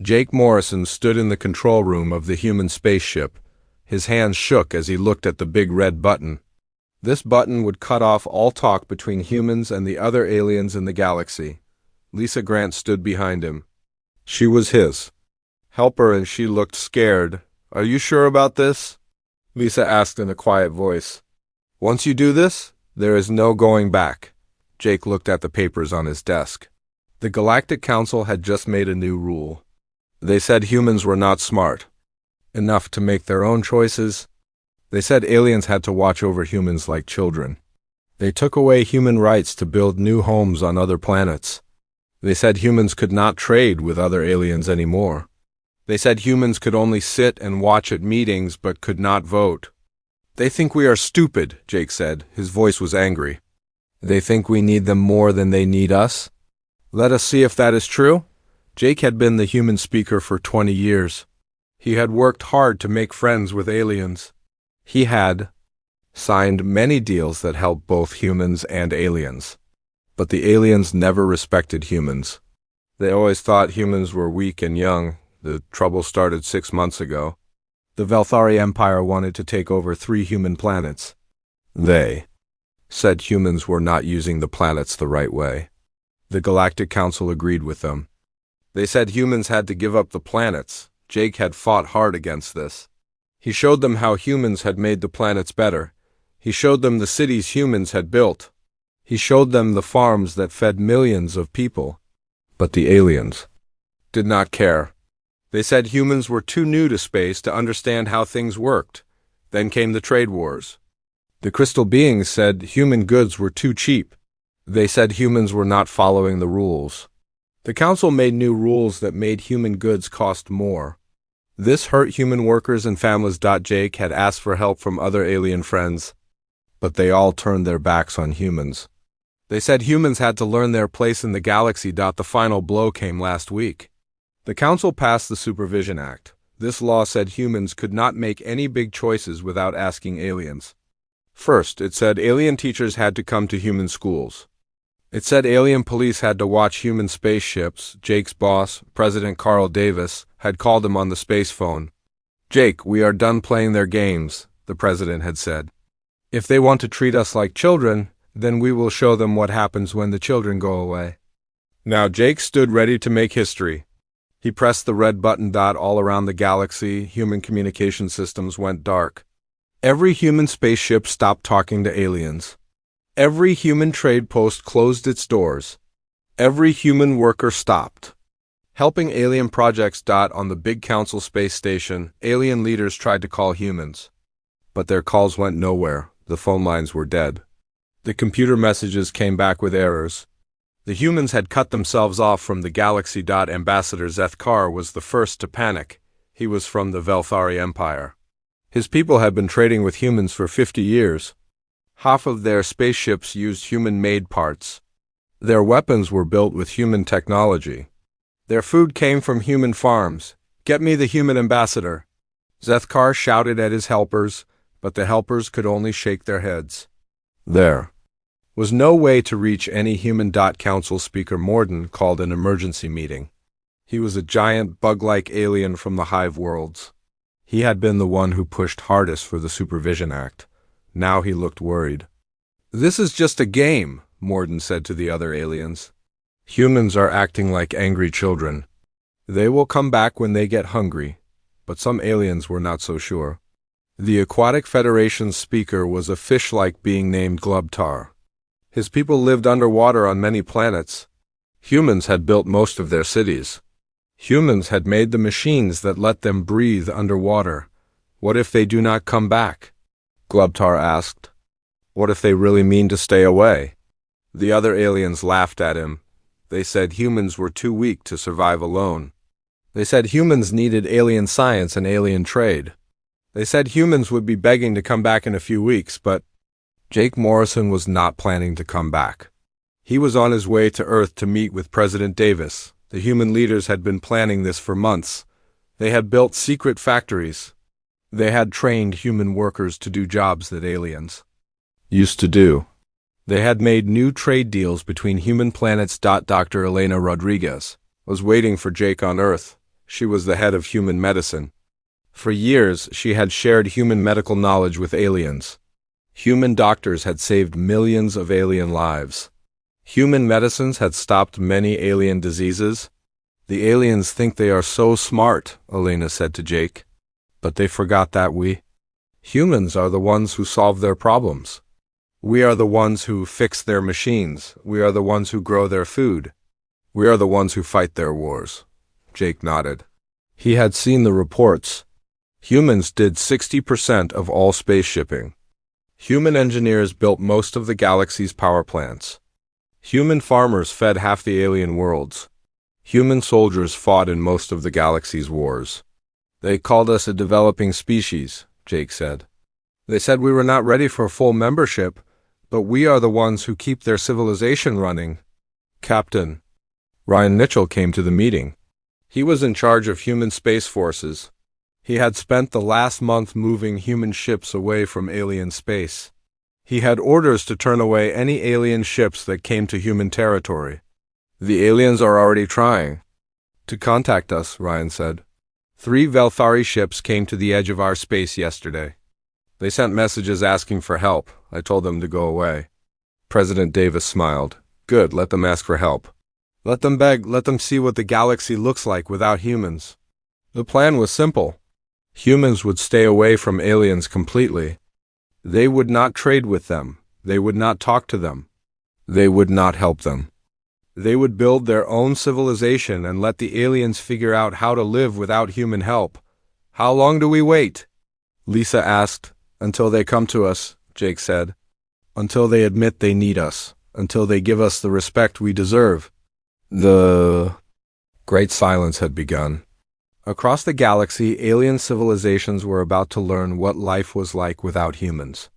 Jake Morrison stood in the control room of the human spaceship. His hands shook as he looked at the big red button. This button would cut off all talk between humans and the other aliens in the galaxy. Lisa Grant stood behind him. She was his helper and she looked scared. "Are you sure about this?" Lisa asked in a quiet voice. "Once you do this, there is no going back." Jake looked at the papers on his desk. The Galactic Council had just made a new rule. They said humans were not smart enough to make their own choices. They said aliens had to watch over humans like children. They took away human rights to build new homes on other planets. They said humans could not trade with other aliens anymore. They said humans could only sit and watch at meetings but could not vote. "They think we are stupid," Jake said. His voice was angry. "They think we need them more than they need us? Let us see if that is true." Jake had been the human speaker for 20 years. He had worked hard to make friends with aliens. He had signed many deals that helped both humans and aliens. But the aliens never respected humans. They always thought humans were weak and young. The trouble started 6 months ago. The Velthari Empire wanted to take over 3 human planets. They said humans were not using the planets the right way. The Galactic Council agreed with them. They said humans had to give up the planets. Jake had fought hard against this. He showed them how humans had made the planets better. He showed them the cities humans had built. He showed them the farms that fed millions of people. But the aliens did not care. They said humans were too new to space to understand how things worked. Then came the trade wars. The crystal beings said human goods were too cheap. They said humans were not following the rules. The council made new rules that made human goods cost more. This hurt human workers and families. Jake had asked for help from other alien friends, but they all turned their backs on humans. They said humans had to learn their place in the galaxy. The final blow came last week. The council passed the Supervision Act. This law said humans could not make any big choices without asking aliens. First, it said alien teachers had to come to human schools. It said alien police had to watch human spaceships. Jake's boss, President Carl Davis, had called him on the space phone. "Jake, we are done playing their games," the president had said. "If they want to treat us like children, then we will show them what happens when the children go away." Now Jake stood ready to make history. He pressed the red button. All around the galaxy, human communication systems went dark. Every human spaceship stopped talking to aliens. Every human trade post closed its doors. Every human worker stopped helping alien projects. On the big council space station, alien leaders tried to call humans, but their calls went nowhere. The phone lines were dead. The computer messages came back with errors. The humans had cut themselves off from the galaxy. Ambassador Zethkar was the first to panic. He was from the Velthari Empire. His people had been trading with humans for 50 years. Half of their spaceships used human-made parts. Their weapons were built with human technology. Their food came from human farms. "Get me the human ambassador." Zethkar shouted at his helpers, but the helpers could only shake their heads. There was no way to reach any human. Council Speaker Morden called an emergency meeting. He was a giant bug-like alien from the Hive worlds. He had been the one who pushed hardest for the Supervision Act. Now he looked worried. "This is just a game," Morden said to the other aliens. "Humans are acting like angry children. They will come back when they get hungry." But some aliens were not so sure. The Aquatic Federation's speaker was a fish-like being named Glubtar. His people lived underwater on many planets. Humans had built most of their cities. Humans had made the machines that let them breathe underwater. What if they do not come back? Glubtar asked. What if they really mean to stay away? The other aliens laughed at him. They said humans were too weak to survive alone. They said humans needed alien science and alien trade. They said humans would be begging to come back in a few weeks, but Jake Morrison was not planning to come back. He was on his way to Earth to meet with President Davis. The human leaders had been planning this for months. They had built secret factories. They had trained human workers to do jobs that aliens used to do. They had made new trade deals between human planets. Dr. Elena Rodriguez was waiting for Jake on Earth. She was the head of human medicine. For years, she had shared human medical knowledge with aliens. Human doctors had saved millions of alien lives. Human medicines had stopped many alien diseases. The aliens think they are so smart, Elena said to Jake. But they forgot that we humans are the ones who solve their problems. We are the ones who fix their machines. We are the ones who grow their food. We are the ones who fight their wars. Jake nodded. He had seen the reports. Humans did 60% of all space shipping. Human engineers built most of the galaxy's power plants. Human farmers fed half the alien worlds. Human soldiers fought in most of the galaxy's wars. They called us a developing species, Jake said. They said we were not ready for full membership, but we are the ones who keep their civilization running. Captain Ryan Mitchell came to the meeting. He was in charge of human space forces. He had spent the last month moving human ships away from alien space. He had orders to turn away any alien ships that came to human territory. The aliens are already trying to contact us, Ryan said. 3 Velthari ships came to the edge of our space yesterday. They sent messages asking for help. I told them to go away. President Davis smiled. Good, let them ask for help. Let them beg, let them see what the galaxy looks like without humans. The plan was simple. Humans would stay away from aliens completely. They would not trade with them. They would not talk to them. They would not help them. They would build their own civilization and let the aliens figure out how to live without human help. How long do we wait? Lisa asked. Until they come to us, Jake said. Until they admit they need us. Until they give us the respect we deserve. The great silence had begun. Across the galaxy, alien civilizations were about to learn what life was like without humans.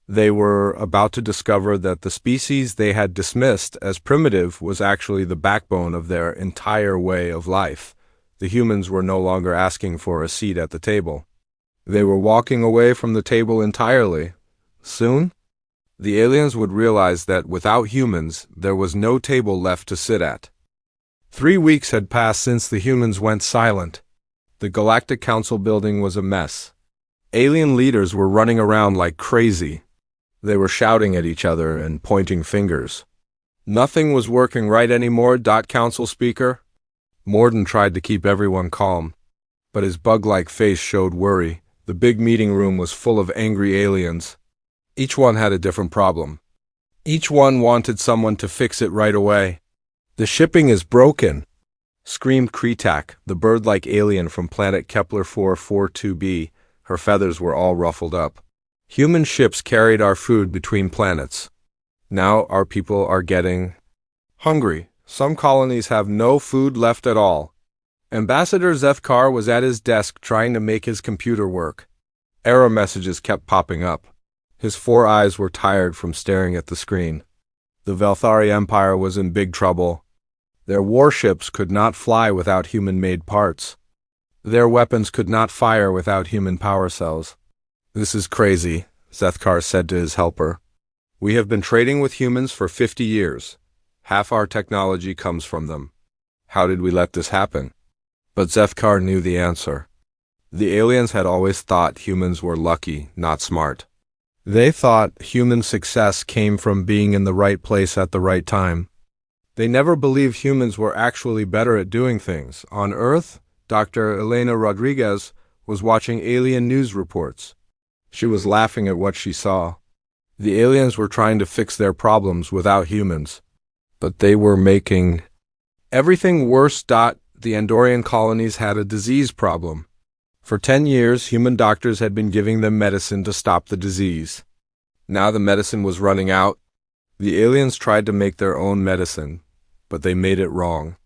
They were about to discover that the species they had dismissed as primitive was actually the backbone of their entire way of life. The humans were no longer asking for a seat at the table. They were walking away from the table entirely. Soon, the aliens would realize that without humans, there was no table left to sit at. 3 weeks had passed since the humans went silent. The Galactic Council building was a mess. Alien leaders were running around like crazy. They were shouting at each other and pointing fingers. Nothing was working right anymore, Council Speaker. Morden tried to keep everyone calm, but his bug-like face showed worry. The big meeting room was full of angry aliens. Each one had a different problem. Each one wanted someone to fix it right away. The shipping is broken, screamed Kretak, the bird-like alien from planet Kepler 442b. Her feathers were all ruffled up. Human ships carried our food between planets. Now our people are getting hungry. Some colonies have no food left at all. Ambassador Zethkar was at his desk trying to make his computer work. Error messages kept popping up. His 4 eyes were tired from staring at the screen. The Velthari Empire was in big trouble. Their warships could not fly without human-made parts. Their weapons could not fire without human power cells. This is crazy, Zethkar said to his helper. We have been trading with humans for 50 years. Half our technology comes from them. How did we let this happen? But Zethkar knew the answer. The aliens had always thought humans were lucky, not smart. They thought human success came from being in the right place at the right time. They never believed humans were actually better at doing things. On Earth, Dr. Elena Rodriguez was watching alien news reports. She was laughing at what she saw. The aliens were trying to fix their problems without humans, but they were making everything worse. The Andorian colonies had a disease problem. For 10 years, human doctors had been giving them medicine to stop the disease. Now the medicine was running out. The aliens tried to make their own medicine, but they made it wrong.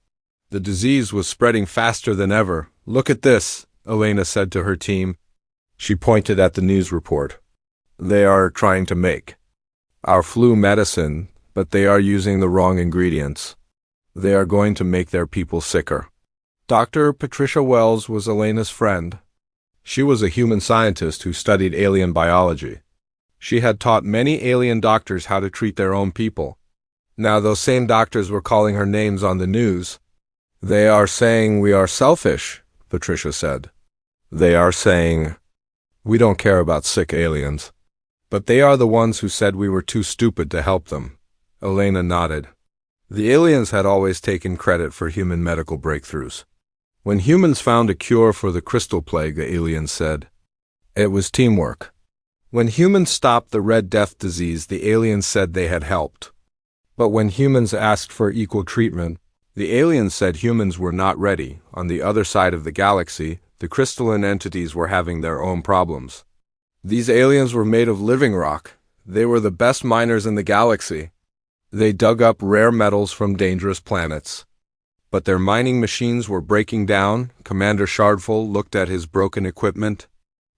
The disease was spreading faster than ever. Look at this, Elena said to her team. She pointed at the news report. They are trying to make our flu medicine, but they are using the wrong ingredients. They are going to make their people sicker. Dr. Patricia Wells was Elena's friend. She was a human scientist who studied alien biology. She had taught many alien doctors how to treat their own people. Now those same doctors were calling her names on the news. They are saying we are selfish, Patricia said. They are saying, "We don't care about sick aliens." But they are the ones who said we were too stupid to help them. Elena nodded. The aliens had always taken credit for human medical breakthroughs. When humans found a cure for the crystal plague, the aliens said, it was teamwork. When humans stopped the Red Death disease, the aliens said they had helped. But when humans asked for equal treatment, the aliens said humans were not ready. On the other side of the galaxy, the crystalline entities were having their own problems. These aliens were made of living rock. They were the best miners in the galaxy. They dug up rare metals from dangerous planets. But their mining machines were breaking down. Commander Shardful looked at his broken equipment.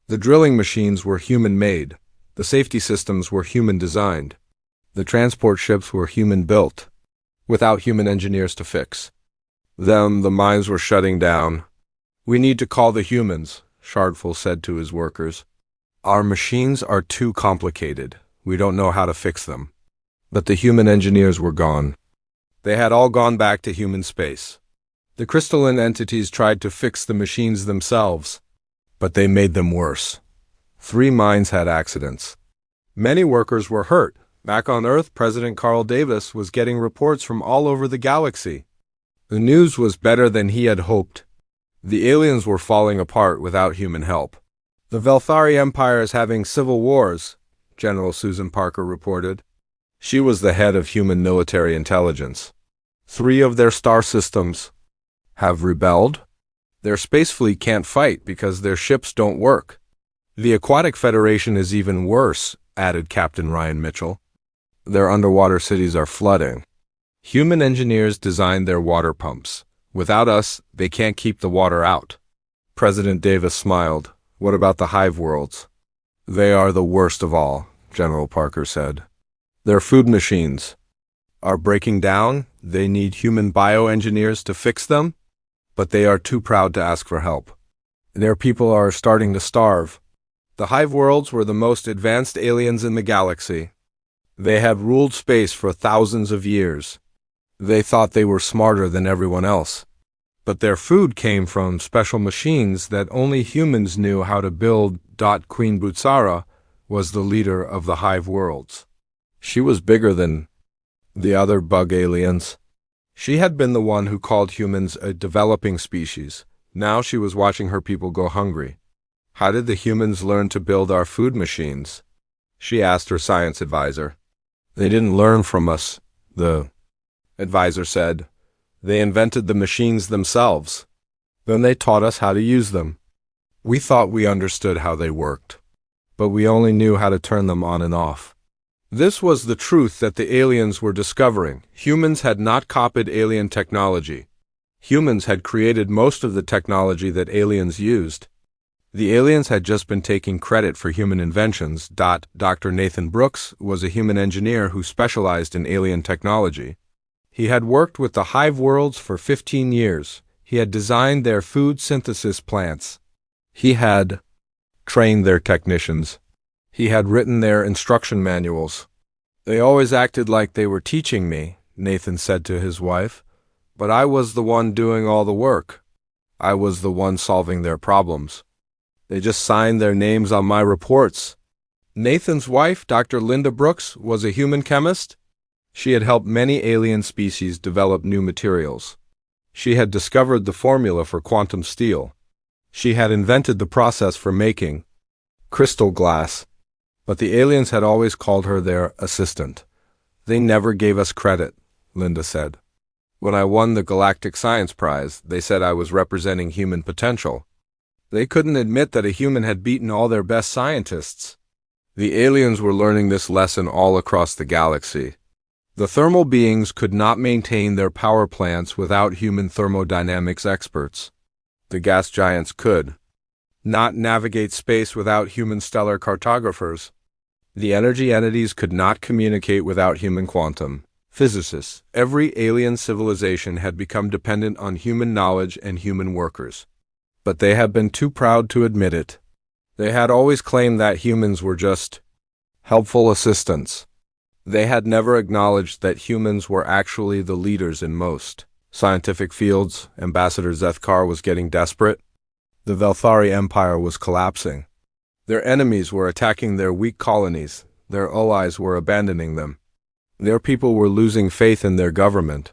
The drilling machines were human-made. The safety systems were human-designed. The transport ships were human-built, without human engineers to fix. The mines were shutting down. "We need to call the humans," Shardful said to his workers. "Our machines are too complicated. We don't know how to fix them." But the human engineers were gone. They had all gone back to human space. The crystalline entities tried to fix the machines themselves, but they made them worse. 3 mines had accidents. Many workers were hurt. Back on Earth, President Carl Davis was getting reports from all over the galaxy. The news was better than he had hoped. The aliens were falling apart without human help. "The Velthari Empire is having civil wars," General Susan Parker reported. She was the head of human military intelligence. 3 of their star systems have rebelled. Their space fleet can't fight because their ships don't work. The Aquatic Federation is even worse, added Captain Ryan Mitchell. Their underwater cities are flooding. Human engineers designed their water pumps. Without us, they can't keep the water out. President Davis smiled. "What about the hive worlds?" "They are the worst of all," General Parker said. "Their food machines are breaking down. They need human bioengineers to fix them, but they are too proud to ask for help. Their people are starting to starve." The hive worlds were the most advanced aliens in the galaxy. They had ruled space for thousands of years. They thought they were smarter than everyone else. But their food came from special machines that only humans knew how to build. Queen Butsara was the leader of the hive worlds. She was bigger than the other bug aliens. She had been the one who called humans a developing species. Now she was watching her people go hungry. "How did the humans learn to build our food machines?" she asked her science advisor. "They didn't learn from us," the advisor said. "They invented the machines themselves. Then they taught us how to use them. We thought we understood how they worked, but we only knew how to turn them on and off." This was the truth that the aliens were discovering. Humans had not copied alien technology. Humans had created most of the technology that aliens used. The aliens had just been taking credit for human inventions. Dr. Nathan Brooks was a human engineer who specialized in alien technology. He had worked with the hive worlds for 15 years. He had designed their food synthesis plants. He had trained their technicians. He had written their instruction manuals. "They always acted like they were teaching me," Nathan said to his wife, "but I was the one doing all the work. I was the one solving their problems. They just signed their names on my reports." Nathan's wife, Dr. Linda Brooks, was a human chemist. She had helped many alien species develop new materials. She had discovered the formula for quantum steel. She had invented the process for making crystal glass. But the aliens had always called her their assistant. "They never gave us credit," Linda said. "When I won the Galactic Science Prize, they said I was representing human potential. They couldn't admit that a human had beaten all their best scientists." The aliens were learning this lesson all across the galaxy. The thermal beings could not maintain their power plants without human thermodynamics experts. The gas giants could not navigate space without human stellar cartographers. The energy entities could not communicate without human quantum physicists. Every alien civilization had become dependent on human knowledge and human workers. But they had been too proud to admit it. They had always claimed that humans were just helpful assistants. They had never acknowledged that humans were actually the leaders in most scientific fields. Ambassador Zethkar was getting desperate. The Velthari Empire was collapsing. Their enemies were attacking their weak colonies. Their allies were abandoning them. Their people were losing faith in their government.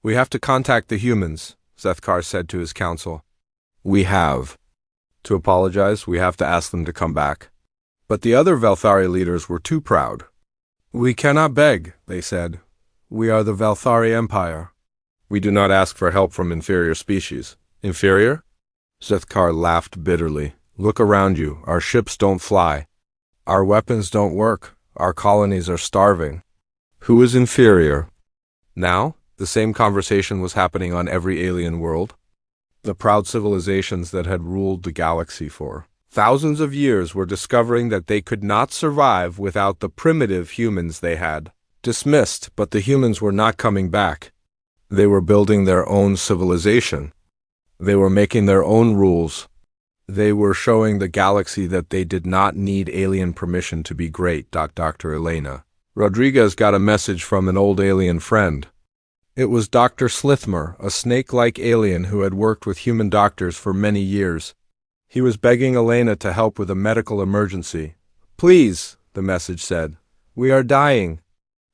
"We have to contact the humans," Zethkar said to his council. "We have to apologize. We have to ask them to come back." But the other Velthari leaders were too proud. "We cannot beg," they said. "We are the Velthari Empire. We do not ask for help from inferior species." "Inferior?" Zethkar laughed bitterly. "Look around you. Our ships don't fly. Our weapons don't work. Our colonies are starving. Who is inferior?" Now, the same conversation was happening on every alien world. The proud civilizations that had ruled the galaxy for thousands of years were discovering that they could not survive without the primitive humans they had dismissed, but the humans were not coming back. They were building their own civilization. They were making their own rules. They were showing the galaxy that they did not need alien permission to be great. Dr. Elena Rodriguez got a message from an old alien friend. It was Dr. Slithmer, a snake-like alien who had worked with human doctors for many years. He was begging Elena to help with a medical emergency. "Please," the message said, "we are dying.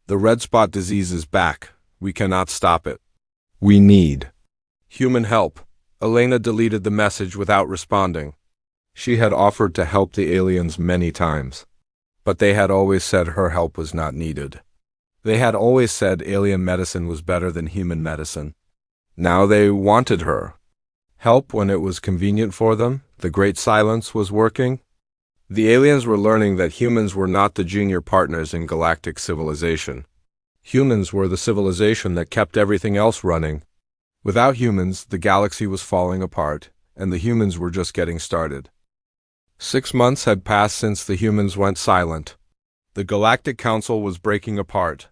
The red spot disease is back. We cannot stop it. We need human help." Elena deleted the message without responding. She had offered to help the aliens many times, but they had always said her help was not needed. They had always said alien medicine was better than human medicine. Now they wanted her help when it was convenient for them. The Great Silence was working. The aliens were learning that humans were not the junior partners in galactic civilization. Humans were the civilization that kept everything else running. Without humans, the galaxy was falling apart, and the humans were just getting started. 6 months had passed since the humans went silent. The Galactic Council was breaking apart.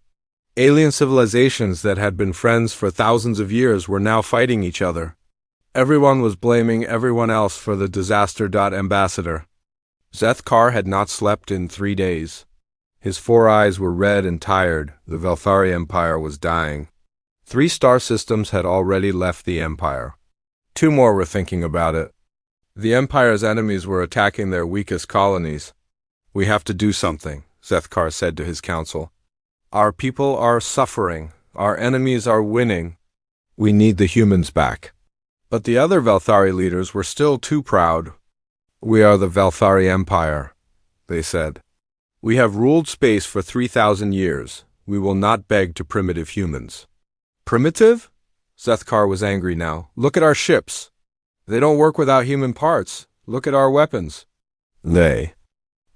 Alien civilizations that had been friends for thousands of years were now fighting each other. Everyone was blaming everyone else for the disaster. Ambassador Zethkar had not slept in 3 days. His 4 eyes were red and tired. The Velthari Empire was dying. 3 star systems had already left the Empire. 2 more were thinking about it. The Empire's enemies were attacking their weakest colonies. "We have to do something," Zethkar said to his council. "Our people are suffering. Our enemies are winning. We need the humans back." But the other Velthari leaders were still too proud. "We are the Velthari Empire," they said. "We have ruled space for 3,000 years. We will not beg to primitive humans." "Primitive?" Zethkar was angry now. "Look at our ships. They don't work without human parts. Look at our weapons. They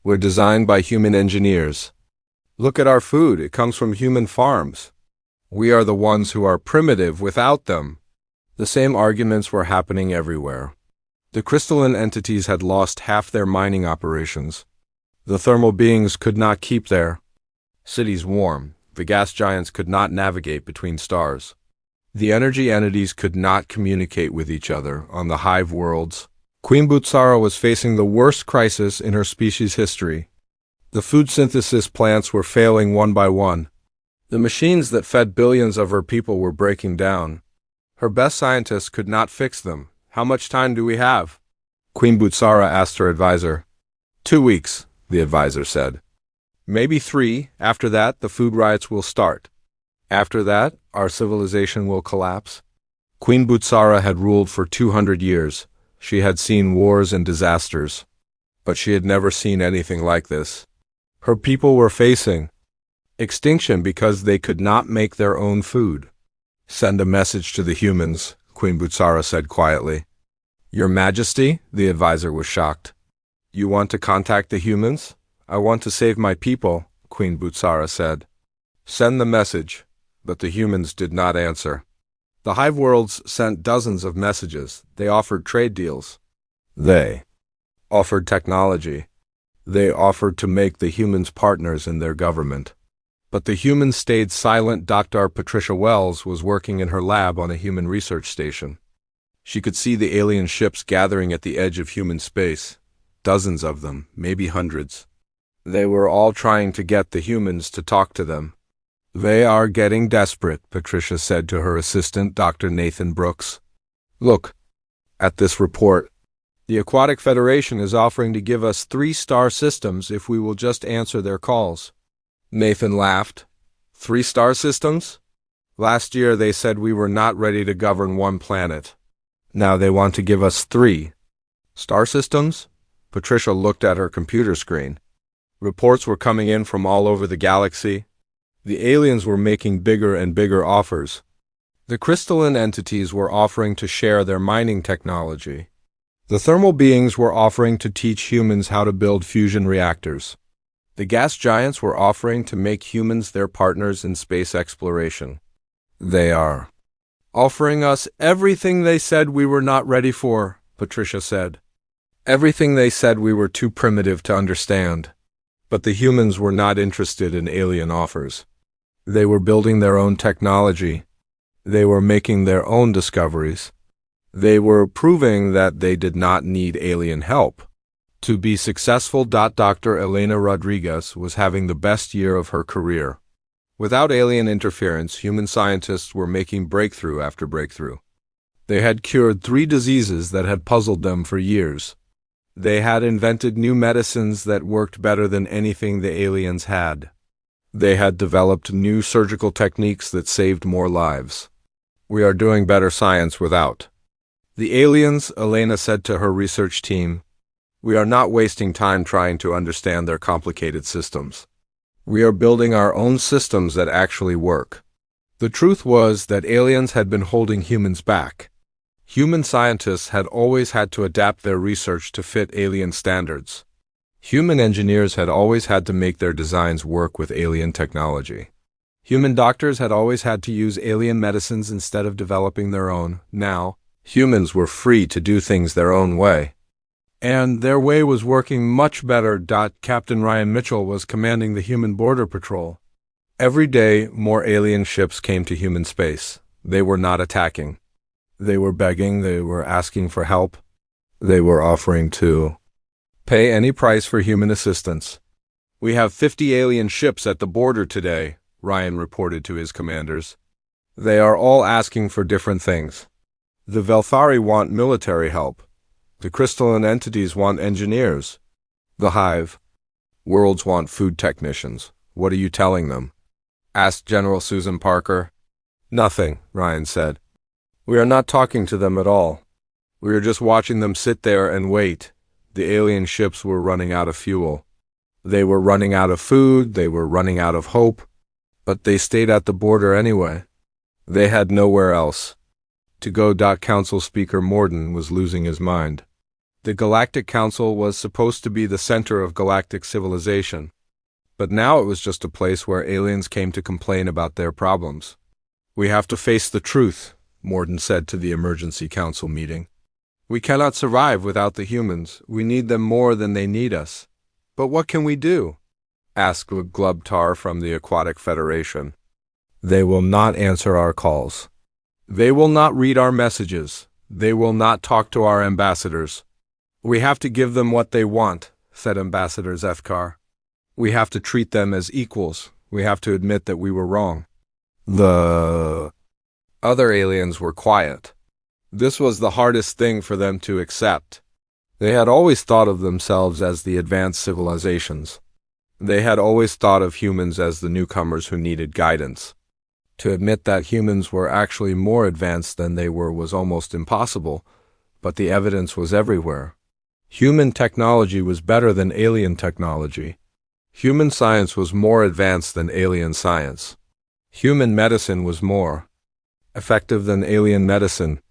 were designed by human engineers. Look at our food. It comes from human farms. We are the ones who are primitive without them." The same arguments were happening everywhere. The crystalline entities had lost half their mining operations. The thermal beings could not keep their cities warm. The gas giants could not navigate between stars. The energy entities could not communicate with each other on the hive worlds. Queen Butsara was facing the worst crisis in her species' history. The food synthesis plants were failing one by one. The machines that fed billions of her people were breaking down. Her best scientists could not fix them. "How much time do we have?" Queen Butsara asked her advisor. 2 weeks, the advisor said. "Maybe 3. After that, the food riots will start. After that, our civilization will collapse." Queen Butsara had ruled for 200 years. She had seen wars and disasters, but she had never seen anything like this. Her people were facing extinction because they could not make their own food. "Send a message to the humans," Queen Butsara said quietly. "Your Majesty?" The advisor was shocked. "You want to contact the humans?" "I want to save my people," Queen Butsara said. "Send the message." But the humans did not answer. The hive worlds sent dozens of messages. They offered trade deals. They offered technology. They offered to make the humans partners in their government. But the humans stayed silent. Dr. Patricia Wells was working in her lab on a human research station. She could see the alien ships gathering at the edge of human space. Dozens of them, maybe hundreds. They were all trying to get the humans to talk to them. "They are getting desperate," Patricia said to her assistant, Dr. Nathan Brooks. "Look at this report." The Aquatic Federation is offering to give us 3-star systems if we will just answer their calls. Nathan laughed. 3-star systems? Last year they said we were not ready to govern one planet. Now they want to give us 3 star systems? Patricia looked at her computer screen. Reports were coming in from all over the galaxy. The aliens were making bigger and bigger offers. The crystalline entities were offering to share their mining technology. The thermal beings were offering to teach humans how to build fusion reactors. The gas giants were offering to make humans their partners in space exploration. They are offering us everything they said we were not ready for, Patricia said. Everything they said we were too primitive to understand. But the humans were not interested in alien offers. They were building their own technology. They were making their own discoveries. They were proving that they did not need alien help. To be successful, Dr. Elena Rodriguez was having the best year of her career. Without alien interference, human scientists were making breakthrough after breakthrough. They had cured 3 diseases that had puzzled them for years. They had invented new medicines that worked better than anything the aliens had. They had developed new surgical techniques that saved more lives. We are doing better science without the aliens, Elena said to her research team. We are not wasting time trying to understand their complicated systems. We are building our own systems that actually work. The truth was that aliens had been holding humans back. Human scientists had always had to adapt their research to fit alien standards. Human engineers had always had to make their designs work with alien technology. Human doctors had always had to use alien medicines instead of developing their own. Now, humans were free to do things their own way. And their way was working much better. Captain Ryan Mitchell was commanding the Human Border Patrol. Every day, more alien ships came to human space. They were not attacking. They were begging, they were asking for help. They were offering to pay any price for human assistance. We have 50 alien ships at the border today, Ryan reported to his commanders. They are all asking for different things. The Velthari want military help. The crystalline entities want engineers. The Hive worlds want food technicians. What are you telling them? Asked General Susan Parker. Nothing, Ryan said. We are not talking to them at all. We are just watching them sit there and wait. The alien ships were running out of fuel. They were running out of food, they were running out of hope, but they stayed at the border anyway. They had nowhere else to go. Council Speaker Morden was losing his mind. The Galactic Council was supposed to be the center of galactic civilization, but now it was just a place where aliens came to complain about their problems. We have to face the truth, Morden said to the emergency council meeting. We cannot survive without the humans. We need them more than they need us. But what can we do? Asked Glubtar from the Aquatic Federation. They will not answer our calls. They will not read our messages. They will not talk to our ambassadors. We have to give them what they want, said Ambassador Zethkar. We have to treat them as equals. We have to admit that we were wrong. The other aliens were quiet. This was the hardest thing for them to accept. They had always thought of themselves as the advanced civilizations. They had always thought of humans as the newcomers who needed guidance. To admit that humans were actually more advanced than they were was almost impossible, but the evidence was everywhere. Human technology was better than alien technology. Human science was more advanced than alien science. Human medicine was more effective than alien medicine.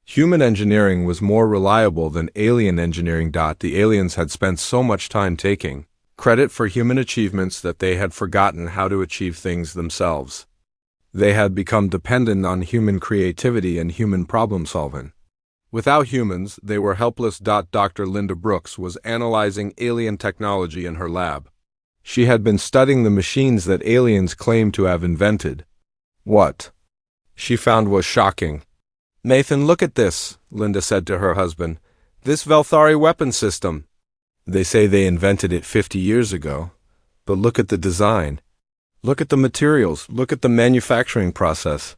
Human engineering was more reliable than alien engineering. The aliens had spent so much time taking credit for human achievements that they had forgotten how to achieve things themselves. They had become dependent on human creativity and human problem-solving. Without humans, they were helpless. Dr. Linda Brooks was analyzing alien technology in her lab. She had been studying the machines that aliens claimed to have invented. What she found was shocking. Nathan, look at this, Linda said to her husband. This Velthari weapon system. They say they invented it 50 years ago, but look at the design. Look at the materials. Look at the manufacturing process.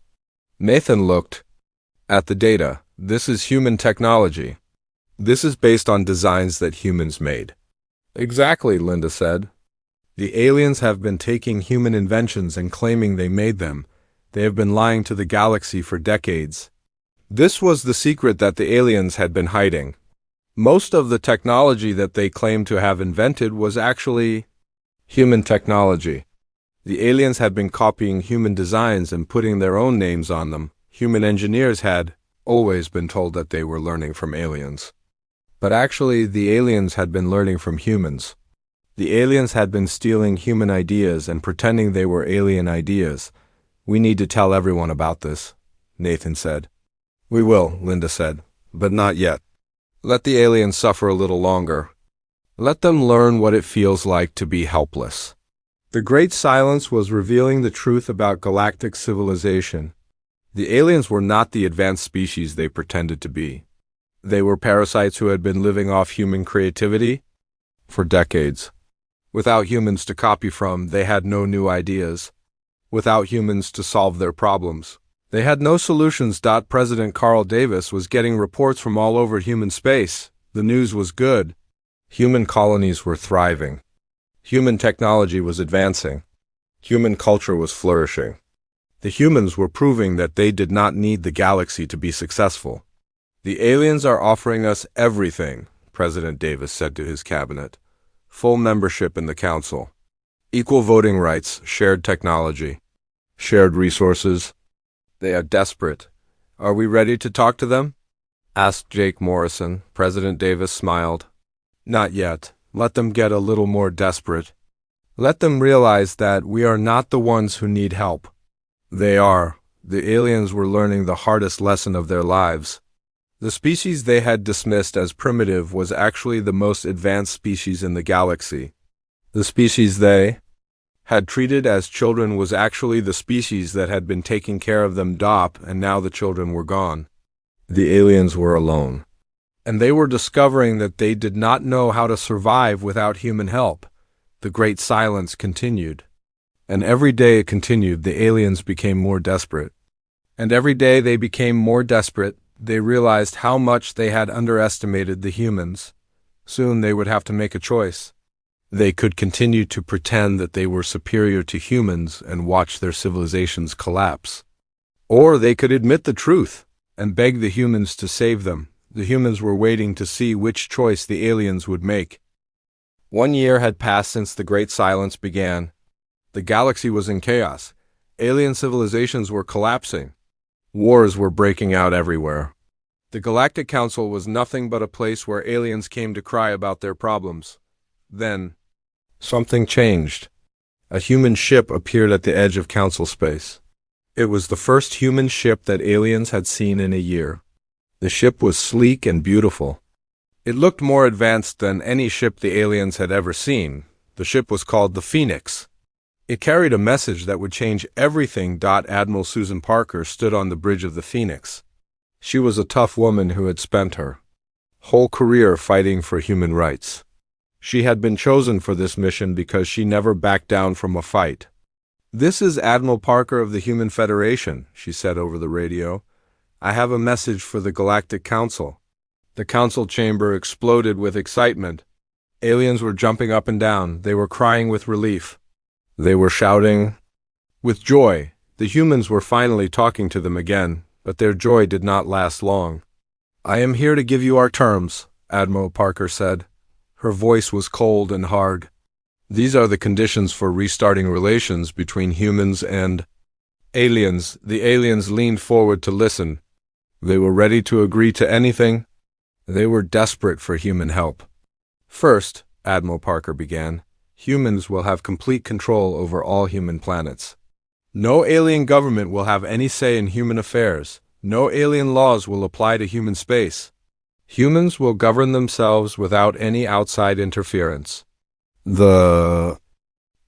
Nathan looked at the data. This is human technology. This is based on designs that humans made. Exactly, Linda said. The aliens have been taking human inventions and claiming they made them. They have been lying to the galaxy for decades. This was the secret that the aliens had been hiding. Most of the technology that they claimed to have invented was actually human technology. The aliens had been copying human designs and putting their own names on them. Human engineers had always been told that they were learning from aliens. But actually, the aliens had been learning from humans. The aliens had been stealing human ideas and pretending they were alien ideas. We need to tell everyone about this, Nathan said. We will, Linda said, but not yet. Let the aliens suffer a little longer. Let them learn what it feels like to be helpless. The Great Silence was revealing the truth about galactic civilization. The aliens were not the advanced species they pretended to be. They were parasites who had been living off human creativity for decades. Without humans to copy from, they had no new ideas. Without humans to solve their problems, they had no solutions. President Carl Davis was getting reports from all over human space. The news was good. Human colonies were thriving. Human technology was advancing. Human culture was flourishing. The humans were proving that they did not need the galaxy to be successful. The aliens are offering us everything, President Davis said to his cabinet. Full membership in the council. Equal voting rights, shared technology, shared resources. They are desperate. Are we ready to talk to them? Asked Jake Morrison. President Davis smiled. Not yet. Let them get a little more desperate. Let them realize that we are not the ones who need help. They are. The aliens were learning the hardest lesson of their lives. The species they had dismissed as primitive was actually the most advanced species in the galaxy. The species they had treated as children was actually the species that had been taking care of them, and now the children were gone. The aliens were alone. And they were discovering that they did not know how to survive without human help. The Great Silence continued. And every day it continued, the aliens became more desperate. And every day they became more desperate, they realized how much they had underestimated the humans. Soon they would have to make a choice. They could continue to pretend that they were superior to humans and watch their civilizations collapse. Or they could admit the truth and beg the humans to save them. The humans were waiting to see which choice the aliens would make. 1 year had passed since the Great Silence began. The galaxy was in chaos. Alien civilizations were collapsing. Wars were breaking out everywhere. The Galactic Council was nothing but a place where aliens came to cry about their problems. Then, something changed. A human ship appeared at the edge of Council space. It was the first human ship that aliens had seen in a year. The ship was sleek and beautiful. It looked more advanced than any ship the aliens had ever seen. The ship was called the Phoenix. It carried a message that would change everything. Admiral Susan Parker stood on the bridge of the Phoenix. She was a tough woman who had spent her whole career fighting for human rights. She had been chosen for this mission because she never backed down from a fight. "This is Admiral Parker of the Human Federation," she said over the radio. "I have a message for the Galactic Council." The council chamber exploded with excitement. Aliens were jumping up and down. They were crying with relief. They were shouting with joy. The humans were finally talking to them again, but their joy did not last long. "I am here to give you our terms," Admiral Parker said. Her voice was cold and hard. "These are the conditions for restarting relations between humans and aliens." The aliens leaned forward to listen. They were ready to agree to anything. They were desperate for human help. "First," Admiral Parker began, "humans will have complete control over all human planets. No alien government will have any say in human affairs. No alien laws will apply to human space. Humans will govern themselves without any outside interference." The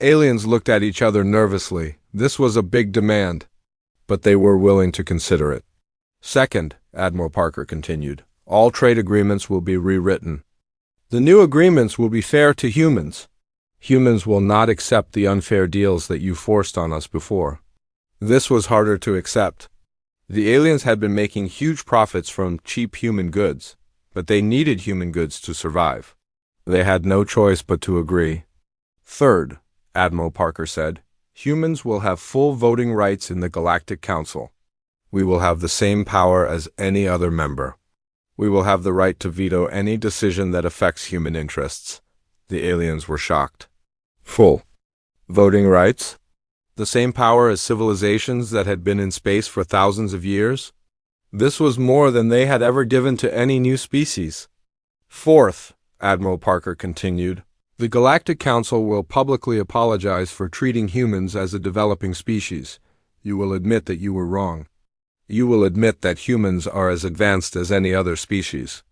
aliens looked at each other nervously. This was a big demand, but they were willing to consider it. "Second," Admiral Parker continued, "all trade agreements will be rewritten. The new agreements will be fair to humans. Humans will not accept the unfair deals that you forced on us before." This was harder to accept. The aliens had been making huge profits from cheap human goods. but they needed human goods to survive. They had no choice but to agree. Third, Admiral Parker said, humans will have full voting rights in the Galactic Council. We will have the same power as any other member. We will have the right to veto any decision that affects human interests. The aliens were shocked. Full voting rights? The same power as civilizations that had been in space for thousands of years? This was more than they had ever given to any new species. Fourth, Admiral Parker continued, the Galactic Council will publicly apologize for treating humans as a developing species. You will admit that you were wrong. You will admit that humans are as advanced as any other species.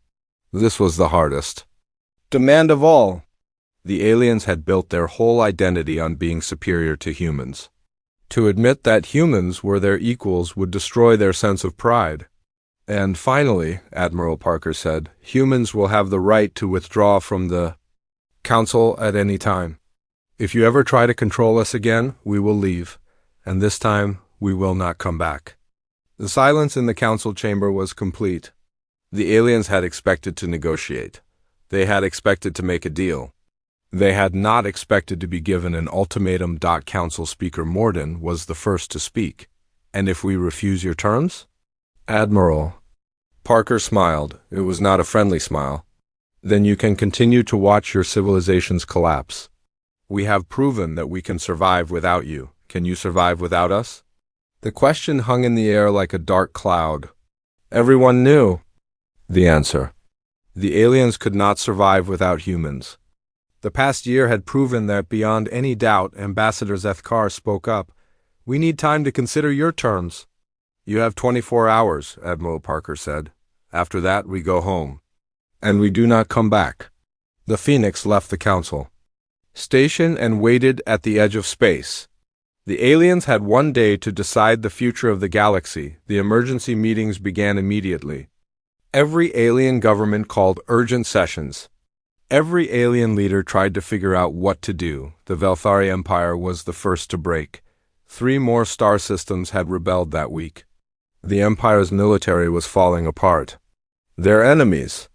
This was the hardest demand of all. The aliens had built their whole identity on being superior to humans. To admit that humans were their equals would destroy their sense of pride. And finally, Admiral Parker said, humans will have the right to withdraw from the Council at any time. If you ever try to control us again, we will leave, and this time we will not come back. The silence in the council chamber was complete. The aliens had expected to negotiate. They had expected to make a deal. They had not expected to be given an ultimatum. Council Speaker Morden was the first to speak. And if we refuse your terms? Admiral. Parker smiled. It was not a friendly smile. Then you can continue to watch your civilizations collapse. We have proven that we can survive without you. Can you survive without us? The question hung in the air like a dark cloud. Everyone knew the answer. The aliens could not survive without humans. The past year had proven that beyond any doubt. Ambassador Zethkar spoke up. We need time to consider your terms. You have 24 hours, Admiral Parker said. After that, we go home. And we do not come back. The Phoenix left the council station and waited at the edge of space. The aliens had 1 day to decide the future of the galaxy. The emergency meetings began immediately. Every alien government called urgent sessions. Every alien leader tried to figure out what to do. The Velthari Empire was the first to break. 3 more star systems had rebelled that week. The Empire's military was falling apart. Their enemies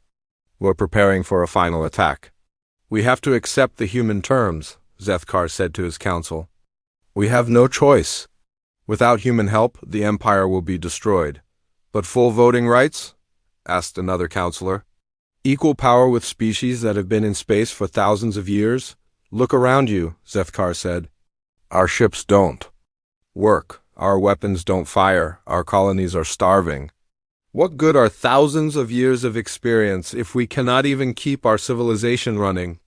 were preparing for a final attack. We have to accept the human terms, Zethkar said to his council. We have no choice. Without human help, the Empire will be destroyed. But full voting rights? Asked another counselor. Equal power with species that have been in space for thousands of years? Look around you, Zethkar said. Our ships don't work. Our weapons don't fire. Our colonies are starving. What good are thousands of years of experience if we cannot even keep our civilization running?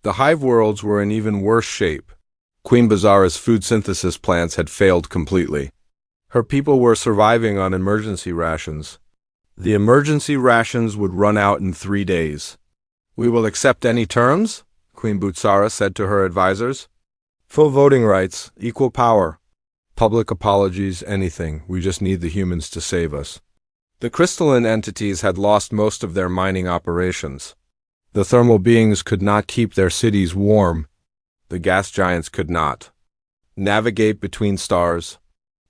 The hive worlds were in even worse shape. Queen Bazara's food synthesis plants had failed completely. Her people were surviving on emergency rations. The emergency rations would run out in 3 days. We will accept any terms? Queen Butsara said to her advisors. Full voting rights, equal power. Public apologies, anything. We just need the humans to save us. The crystalline entities had lost most of their mining operations. The thermal beings could not keep their cities warm. The gas giants could not navigate between stars.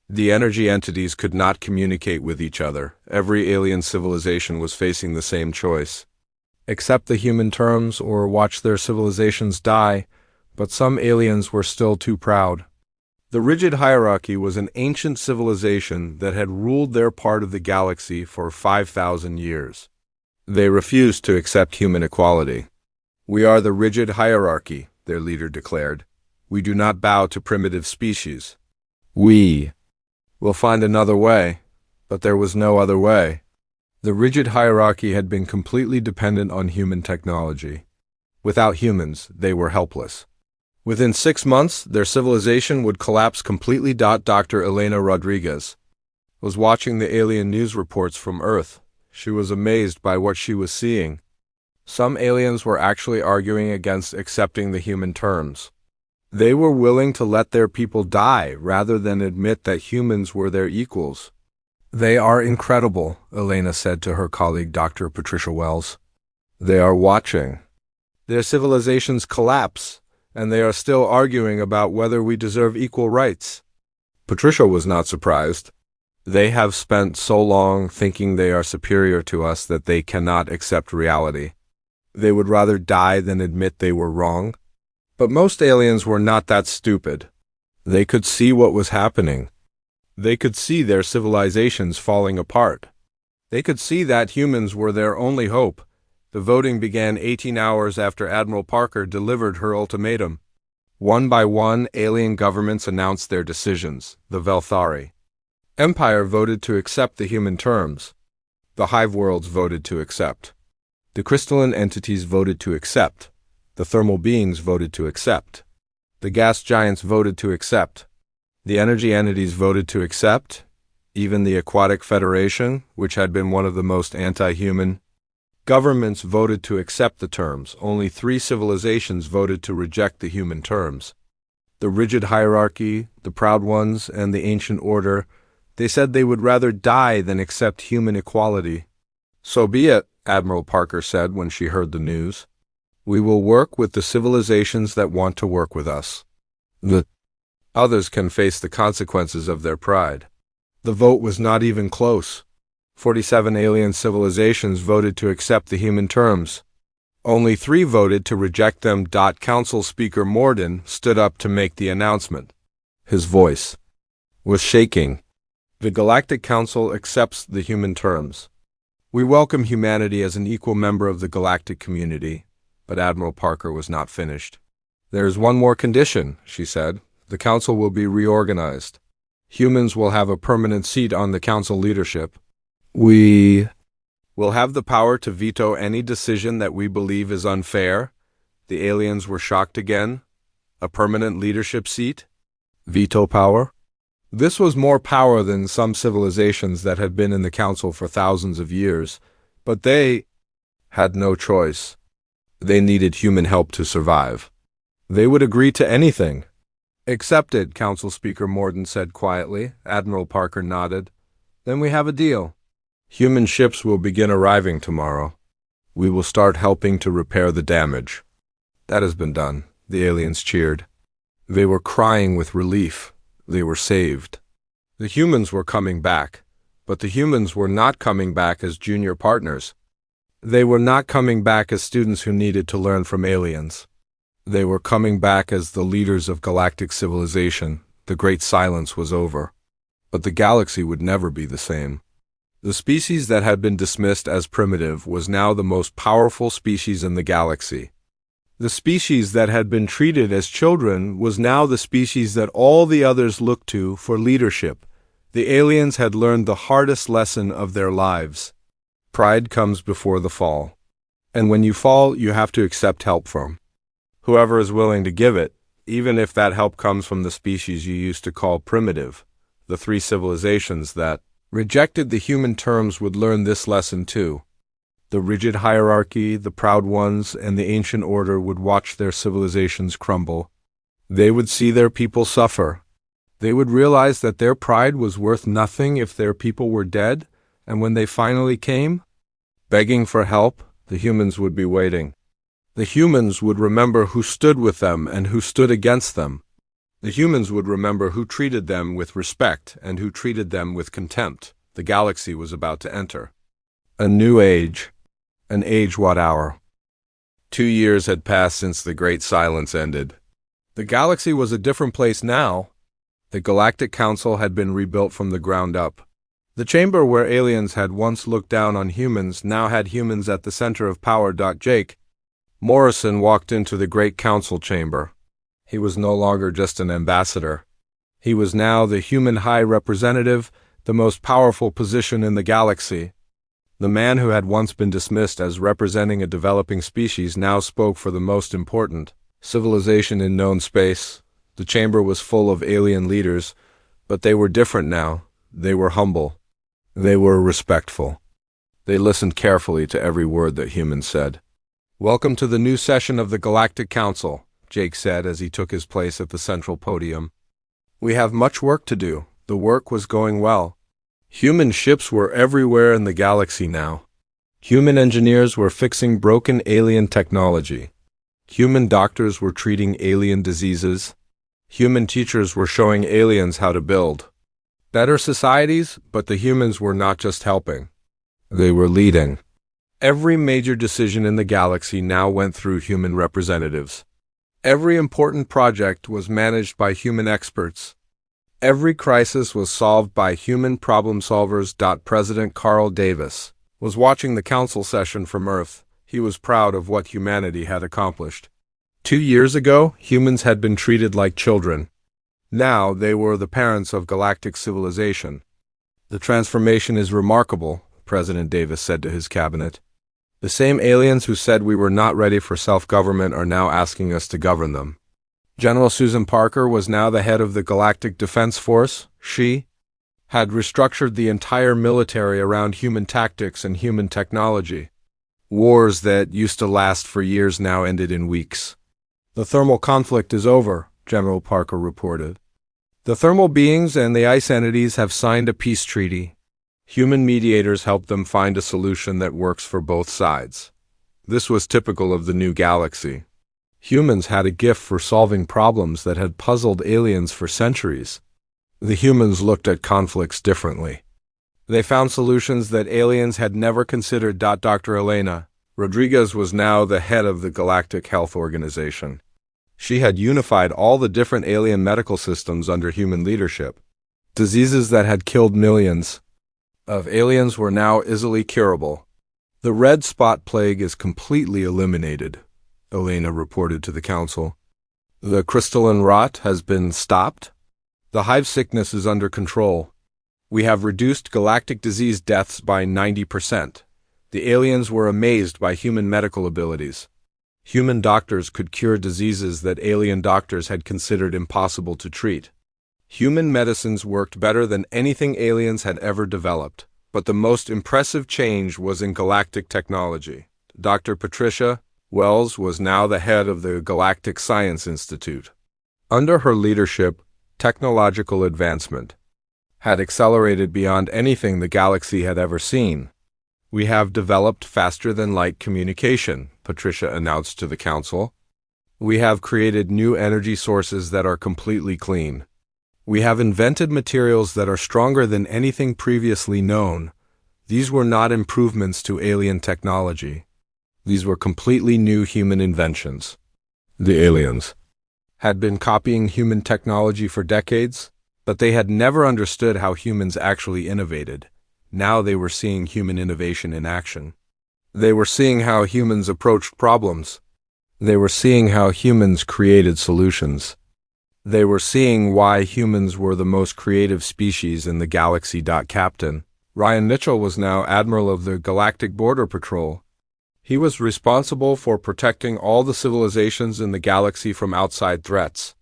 The energy entities could not communicate with each other. Every alien civilization was facing the same choice. Accept the human terms or watch their civilizations die, but some aliens were still too proud. The rigid hierarchy was an ancient civilization that had ruled their part of the galaxy for 5,000 years. They refused to accept human equality. We are the rigid hierarchy, their leader declared. We do not bow to primitive species. We will find another way, but there was no other way. The rigid hierarchy had been completely dependent on human technology. Without humans, they were helpless. Within 6 months, their civilization would collapse completely. Dr. Elena Rodriguez was watching the alien news reports from Earth. She was amazed by what she was seeing. Some aliens were actually arguing against accepting the human terms. They were willing to let their people die rather than admit that humans were their equals. They are incredible, Elena said to her colleague Dr. Patricia Wells. They are watching their civilizations collapse, and they are still arguing about whether we deserve equal rights. Patricia was not surprised. They have spent so long thinking they are superior to us that they cannot accept reality. They would rather die than admit they were wrong. But most aliens were not that stupid. They could see what was happening. They could see their civilizations falling apart. They could see that humans were their only hope. The voting began 18 hours after Admiral Parker delivered her ultimatum. One by one, alien governments announced their decisions. The Velthari Empire voted to accept the human terms. The hive worlds voted to accept. The crystalline entities voted to accept. The thermal beings voted to accept. The gas giants voted to accept. The energy entities voted to accept. Even the Aquatic Federation, which had been one of the most anti-human governments, voted to accept the terms. Only 3 civilizations voted to reject the human terms. The rigid hierarchy, the proud ones, and the ancient order. They said they would rather die than accept human equality. "So be it," Admiral Parker said when she heard the news. "We will work with the civilizations that want to work with us. The others can face the consequences of their pride." The vote was not even close. 47 alien civilizations voted to accept the human terms. Only 3 voted to reject them. Council Speaker Morden stood up to make the announcement. His voice was shaking. The Galactic Council accepts the human terms. We welcome humanity as an equal member of the galactic community. But Admiral Parker was not finished. "There is one more condition," she said. "The council will be reorganized. Humans will have a permanent seat on the council leadership. We will have the power to veto any decision that we believe is unfair." The aliens were shocked again. A permanent leadership seat? Veto power? This was more power than some civilizations that had been in the council for thousands of years, but they had no choice. They needed human help to survive. They would agree to anything. "Accepted," Council Speaker Morden said quietly. Admiral Parker nodded. "Then we have a deal. Human ships will begin arriving tomorrow. We will start helping to repair the damage." "That has been done." The aliens cheered. They were crying with relief. They were saved. The humans were coming back, but the humans were not coming back as junior partners. They were not coming back as students who needed to learn from aliens. They were coming back as the leaders of galactic civilization. The Great Silence was over. But the galaxy would never be the same. The species that had been dismissed as primitive was now the most powerful species in the galaxy. The species that had been treated as children was now the species that all the others looked to for leadership. The aliens had learned the hardest lesson of their lives. Pride comes before the fall. And when you fall, you have to accept help from whoever is willing to give it, even if that help comes from the species you used to call primitive. The 3 civilizations that rejected the human terms would learn this lesson too. The rigid hierarchy, the proud ones, and the ancient order would watch their civilizations crumble. They would see their people suffer. They would realize that their pride was worth nothing if their people were dead, and when they finally came, begging for help, the humans would be waiting. The humans would remember who stood with them and who stood against them. The humans would remember who treated them with respect and who treated them with contempt. The galaxy was about to enter a new age. An age what hour? 2 years had passed since the Great Silence ended. The galaxy was a different place now. The Galactic Council had been rebuilt from the ground up. The chamber where aliens had once looked down on humans now had humans at the center of power. Jake Morrison walked into the Great Council chamber. He was no longer just an ambassador. He was now the human high representative, the most powerful position in the galaxy. The man who had once been dismissed as representing a developing species now spoke for the most important civilization in known space. The chamber was full of alien leaders, but they were different now. They were humble. They were respectful. They listened carefully to every word that humans said. "Welcome to the new session of the Galactic Council," Jake said as he took his place at the central podium. "We have much work to do." The work was going well. Human ships were everywhere in the galaxy now. Human engineers were fixing broken alien technology. Human doctors were treating alien diseases. Human teachers were showing aliens how to build. Better societies, but the humans were not just helping. They were leading. Every major decision in the galaxy now went through human representatives. Every important project was managed by human experts. Every crisis was solved by human problem solvers. President Carl Davis was watching the council session from Earth. He was proud of what humanity had accomplished. 2 years ago, humans had been treated like children. Now they were the parents of galactic civilization. The transformation is remarkable, President Davis said to his cabinet. The same aliens who said we were not ready for self-government are now asking us to govern them. General Susan Parker was now the head of the Galactic Defense Force. She had restructured the entire military around human tactics and human technology. Wars that used to last for years now ended in weeks. The thermal conflict is over, General Parker reported. The thermal beings and the ice entities have signed a peace treaty. Human mediators helped them find a solution that works for both sides. This was typical of the new galaxy. Humans had a gift for solving problems that had puzzled aliens for centuries. The humans looked at conflicts differently. They found solutions that aliens had never considered. Dr. Elena Rodriguez was now the head of the Galactic Health Organization. She had unified all the different alien medical systems under human leadership. Diseases that had killed millions of aliens were now easily curable. The red spot plague is completely eliminated, Elena reported to the council. The crystalline rot has been stopped. The hive sickness is under control. We have reduced galactic disease deaths by 90%. The aliens were amazed by human medical abilities. Human doctors could cure diseases that alien doctors had considered impossible to treat. Human medicines worked better than anything aliens had ever developed, but the most impressive change was in galactic technology. Dr. Patricia Wells was now the head of the Galactic Science Institute. Under her leadership, technological advancement had accelerated beyond anything the galaxy had ever seen. We have developed faster-than-light communication, Patricia announced to the council. We have created new energy sources that are completely clean. We have invented materials that are stronger than anything previously known. These were not improvements to alien technology. These were completely new human inventions. The aliens had been copying human technology for decades, but they had never understood how humans actually innovated. Now they were seeing human innovation in action. They were seeing how humans approached problems. They were seeing how humans created solutions. They were seeing why humans were the most creative species in the galaxy. Captain Ryan Mitchell was now Admiral of the Galactic Border Patrol. He was responsible for protecting all the civilizations in the galaxy from outside threats.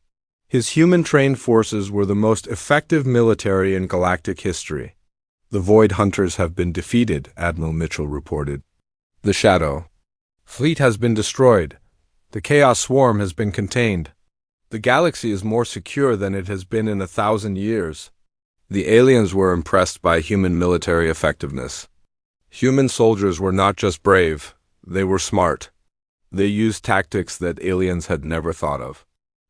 His human-trained forces were the most effective military in galactic history. The Void Hunters have been defeated, Admiral Mitchell reported. The Shadow Fleet has been destroyed. The Chaos Swarm has been contained. The galaxy is more secure than it has been in 1,000 years. The aliens were impressed by human military effectiveness. Human soldiers were not just brave, they were smart. They used tactics that aliens had never thought of.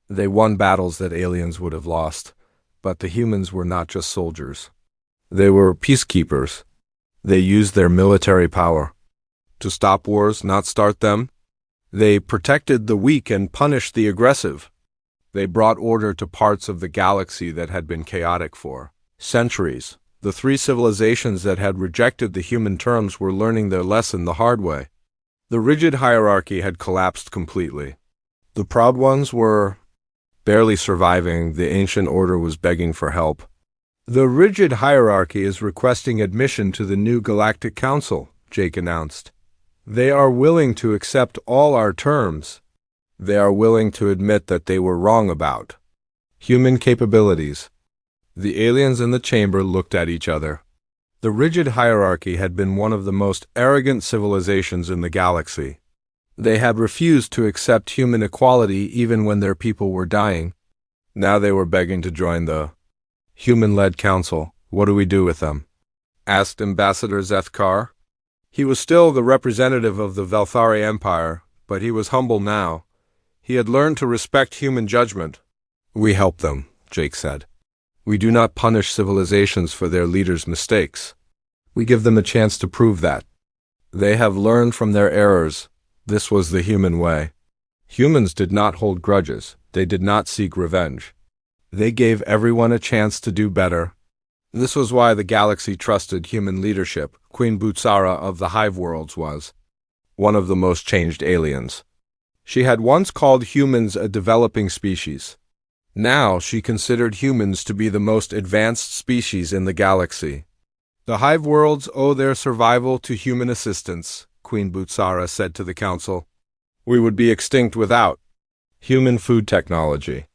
They won battles that aliens would have lost, but the humans were not just soldiers. They were peacekeepers. They used their military power to stop wars, not start them. They protected the weak and punished the aggressive. They brought order to parts of the galaxy that had been chaotic for centuries. The three civilizations that had rejected the human terms were learning their lesson the hard way. The rigid hierarchy had collapsed completely. The proud ones were barely surviving. The ancient order was begging for help. The rigid hierarchy is requesting admission to the new Galactic Council, Jake announced. They are willing to accept all our terms. They are willing to admit that they were wrong about human capabilities. The aliens in the chamber looked at each other. The rigid hierarchy had been one of the most arrogant civilizations in the galaxy. They had refused to accept human equality even when their people were dying. Now they were begging to join the human-led council. What do we do with them? Asked Ambassador Zethkar. He was still the representative of the Velthari Empire, but he was humble now. He had learned to respect human judgment. We help them, Jake said. We do not punish civilizations for their leaders' mistakes. We give them a chance to prove that. They have learned from their errors. This was the human way. Humans did not hold grudges. They did not seek revenge. They gave everyone a chance to do better. This was why the galaxy trusted human leadership. Queen Butsara of the Hive Worlds was one of the most changed aliens. She had once called humans a developing species. Now she considered humans to be the most advanced species in the galaxy. The Hive Worlds owe their survival to human assistance, Queen Butsara said to the council. We would be extinct without human food technology.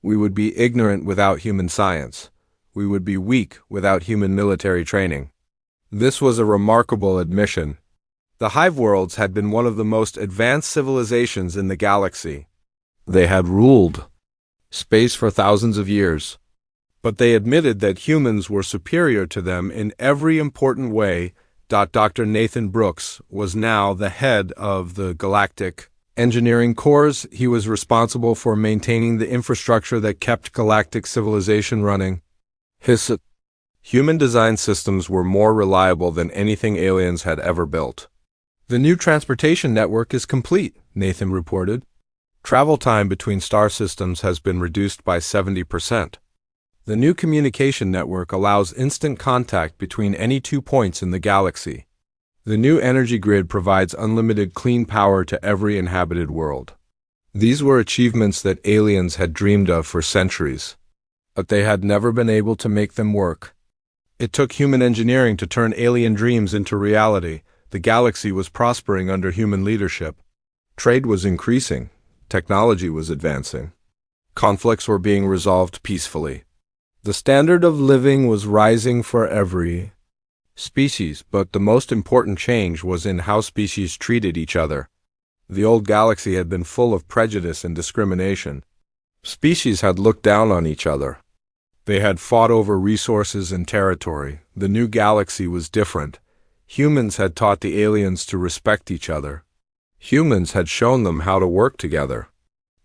We would be ignorant without human science. We would be weak without human military training. This was a remarkable admission. The Hive Worlds had been one of the most advanced civilizations in the galaxy. They had ruled space for thousands of years. But they admitted that humans were superior to them in every important way. Dr. Nathan Brooks was now the head of the Galactic Engineering Corps. He was responsible for maintaining the infrastructure that kept galactic civilization running. His human design systems were more reliable than anything aliens had ever built. The new transportation network is complete, Nathan reported. Travel time between star systems has been reduced by 70%. The new communication network allows instant contact between any 2 points in the galaxy. The new energy grid provides unlimited clean power to every inhabited world. These were achievements that aliens had dreamed of for centuries, but they had never been able to make them work. It took human engineering to turn alien dreams into reality. The galaxy was prospering under human leadership. Trade was increasing. Technology was advancing. Conflicts were being resolved peacefully. The standard of living was rising for every species, but the most important change was in how species treated each other. The old galaxy had been full of prejudice and discrimination. Species had looked down on each other. They had fought over resources and territory. The new galaxy was different. Humans had taught the aliens to respect each other. Humans had shown them how to work together.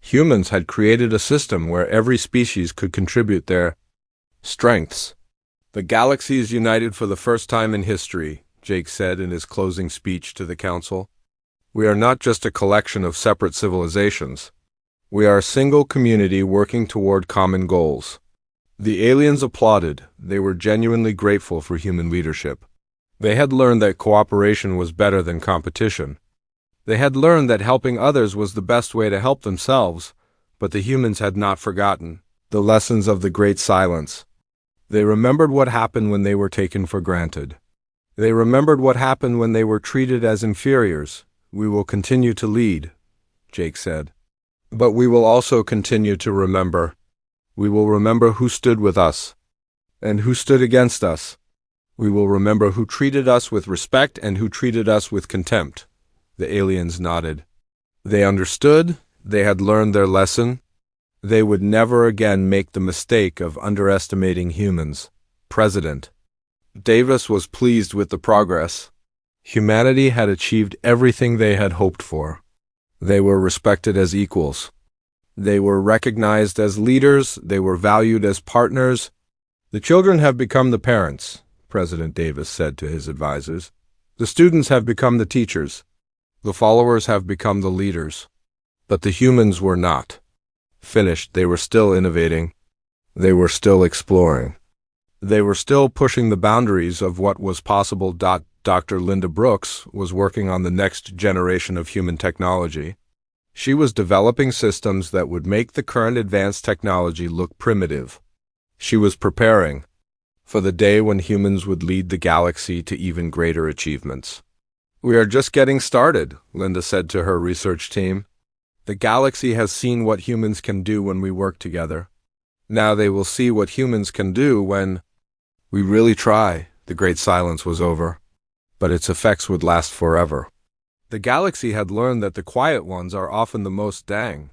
Humans had created a system where every species could contribute their strengths. The galaxy is united for the first time in history, Jake said in his closing speech to the council. We are not just a collection of separate civilizations. We are a single community working toward common goals. The aliens applauded. They were genuinely grateful for human leadership. They had learned that cooperation was better than competition. They had learned that helping others was the best way to help themselves, but the humans had not forgotten the lessons of the Great Silence. They remembered what happened when they were taken for granted. They remembered what happened when they were treated as inferiors. We will continue to lead, Jake said. But we will also continue to remember. We will remember who stood with us and who stood against us. We will remember who treated us with respect and who treated us with contempt. The aliens nodded. They understood. They had learned their lesson. They would never again make the mistake of underestimating humans. President Davis was pleased with the progress. Humanity had achieved everything they had hoped for. They were respected as equals. They were recognized as leaders. They were valued as partners. The children have become the parents, President Davis said to his advisors. The students have become the teachers. The followers have become the leaders. But the humans were not finished. They were still innovating. They were still exploring. They were still pushing the boundaries of what was possible. Dr. Linda Brooks was working on the next generation of human technology. She was developing systems that would make the current advanced technology look primitive. She was preparing for the day when humans would lead the galaxy to even greater achievements. We are just getting started, Linda said to her research team. The galaxy has seen what humans can do when we work together. Now they will see what humans can do when we really try. The Great Silence was over, but its effects would last forever. The galaxy had learned that the quiet ones are often the most dang.